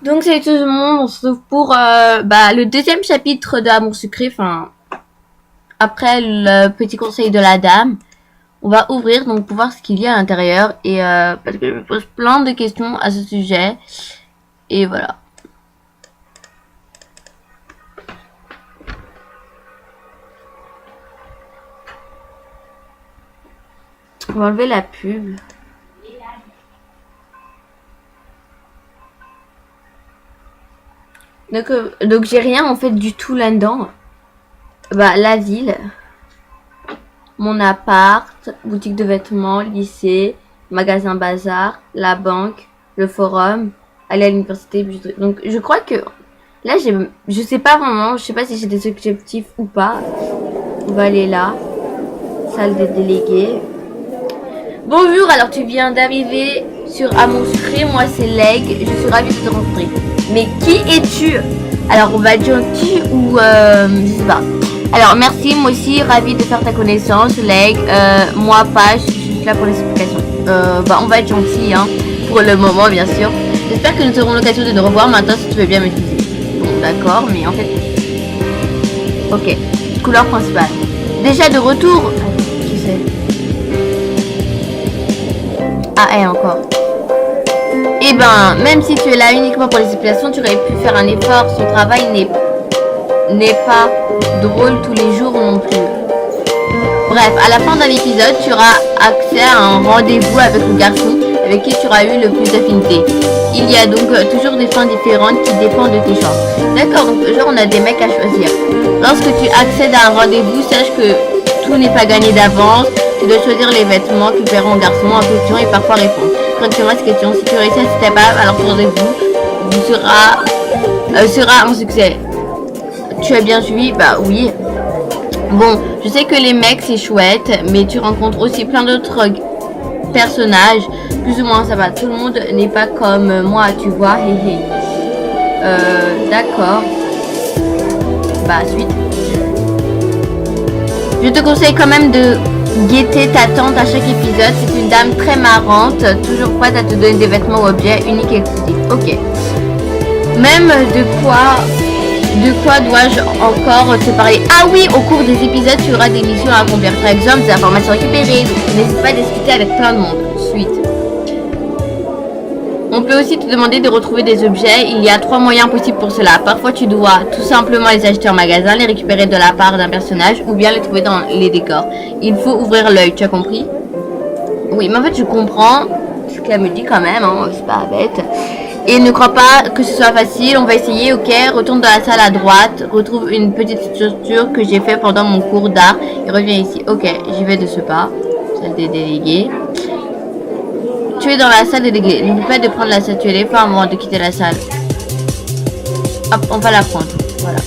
Donc salut tout le monde, on se retrouve pour le deuxième chapitre de Amour sucré, enfin après le petit conseil de la dame. On va ouvrir donc pour voir ce qu'il y a à l'intérieur et parce que je me pose plein de questions à ce sujet et voilà. On va enlever la pub. Donc j'ai rien en fait du tout là-dedans. La ville, mon appart, boutique de vêtements, lycée, magasin bazar, la banque, le forum, aller à l'université, bijouterie. Donc je crois que là je sais pas vraiment, je sais pas si j'ai des objectifs ou pas. On va aller là, salle des délégués. Bonjour, alors tu viens d'arriver sur Amour sucré, moi c'est Leg, je suis ravie de te rencontrer. Mais qui es-tu? Alors on va être gentil ou je sais pas. Alors merci, moi aussi ravie de faire ta connaissance, Leg. Moi pas, je suis là pour l'explication. On va être gentil hein, pour le moment bien sûr. J'espère que nous aurons l'occasion de nous revoir maintenant si tu veux bien m'utiliser. Bon d'accord, mais en fait... Ok, couleur principale. Déjà de retour. Qui c'est? Ah elle encore. Eh ben, même si tu es là uniquement pour les explications, tu aurais pu faire un effort. Son travail n'est pas drôle tous les jours non plus. Bref, à la fin d'un épisode, tu auras accès à un rendez-vous avec le garçon avec qui tu auras eu le plus d'affinité. Il y a donc toujours des fins différentes qui dépendent de tes choix. D'accord, donc genre on a des mecs à choisir. Lorsque tu accèdes à un rendez-vous, sache que tout n'est pas gagné d'avance. Tu dois choisir les vêtements qui plairont au garçon en question et parfois répondre correctement à cette question. Si tu réussis à cette étape, alors ton rendez-vous sera un succès. Tu as bien suivi? Bah oui. Bon, je sais que les mecs c'est chouette, mais tu rencontres aussi plein d'autres personnages. Plus ou moins ça va. Tout le monde n'est pas comme moi, tu vois. D'accord. Suite. Je te conseille quand même de guetter ta tante à chaque épisode. C'est une dame très marrante, toujours prête à te donner des vêtements ou objets uniques et exclusifs. Ok. Même de quoi dois-je encore te parler? Ah oui, au cours des épisodes, tu auras des missions à accomplir. Par exemple, des informations récupérées. Donc n'hésite pas à discuter avec plein de monde. Suite. On peut aussi te demander de retrouver des objets. Il y a 3 moyens possibles pour cela. Parfois, tu dois tout simplement les acheter en magasin, les récupérer de la part d'un personnage ou bien les trouver dans les décors. Il faut ouvrir l'œil, tu as compris? Oui, mais en fait, je comprends ce qu'elle me dit quand même, hein, c'est pas bête. Et ne crois pas que ce soit facile, on va essayer, ok? Retourne dans la salle à droite, retrouve une petite structure que j'ai fait pendant mon cours d'art et reviens ici. Ok, j'y vais de ce pas. Salle des délégués. Tu es dans la salle des délégués. N'oublie pas de prendre la statuette des femmes avant de quitter la salle. Hop, on va la prendre. Voilà.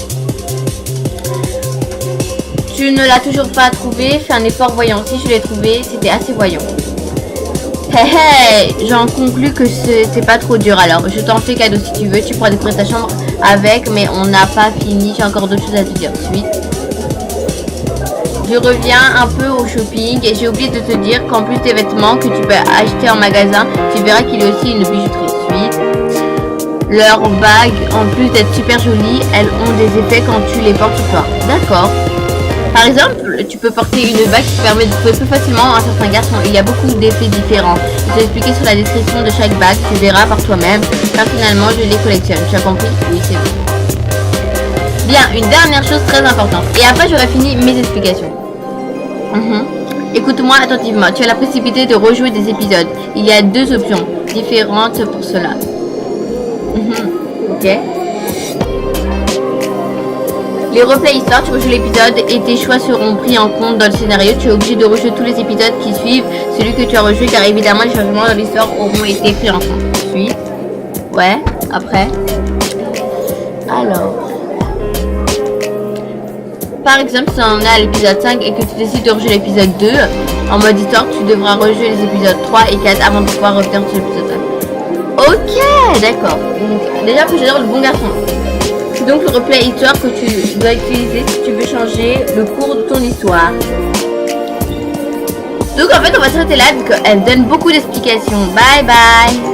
Tu ne l'as toujours pas trouvé. Fais un effort voyant. Si je l'ai trouvé, c'était assez voyant. Hey, j'en conclus que c'est pas trop dur. Alors, je t'en fais cadeau si tu veux. Tu pourras décorer ta chambre avec, mais on n'a pas fini. J'ai encore d'autres choses à te dire. Suite. Je reviens un peu au shopping et j'ai oublié de te dire qu'en plus des vêtements que tu peux acheter en magasin, tu verras qu'il y a aussi une bijouterie. Suite. Leurs bagues, en plus d'être super jolies, elles ont des effets quand tu les portes sur toi. D'accord. Par exemple, tu peux porter une bague qui permet de trouver plus facilement un certain garçon. Il y a beaucoup d'effets différents. Je vais expliquer sur la description de chaque bague, tu verras par toi-même. Personnellement, je les collectionne. Tu as compris? Oui, c'est bon. Bien, une dernière chose très importante. Et après, j'aurai fini mes explications. Écoute-moi attentivement. Tu as la possibilité de rejouer des épisodes. Il y a 2 options différentes pour cela. Ok. Les replays histoire, tu rejoues l'épisode et tes choix seront pris en compte dans le scénario. Tu es obligé de rejouer tous les épisodes qui suivent celui que tu as rejoué car évidemment les changements dans l'histoire auront été pris en compte. Suite. Ouais, après. Alors. Par exemple, si on est à l'épisode 5 et que tu décides de rejouer l'épisode 2, en mode histoire, tu devras rejouer les épisodes 3 et 4 avant de pouvoir revenir sur l'épisode 5. Ok, d'accord. Donc, déjà, faut choisir le bon garçon. C'est donc le replay histoire que tu dois utiliser si tu veux changer le cours de ton histoire. Donc en fait, on va s'arrêter là, vu qu'elle donne beaucoup d'explications. Bye bye.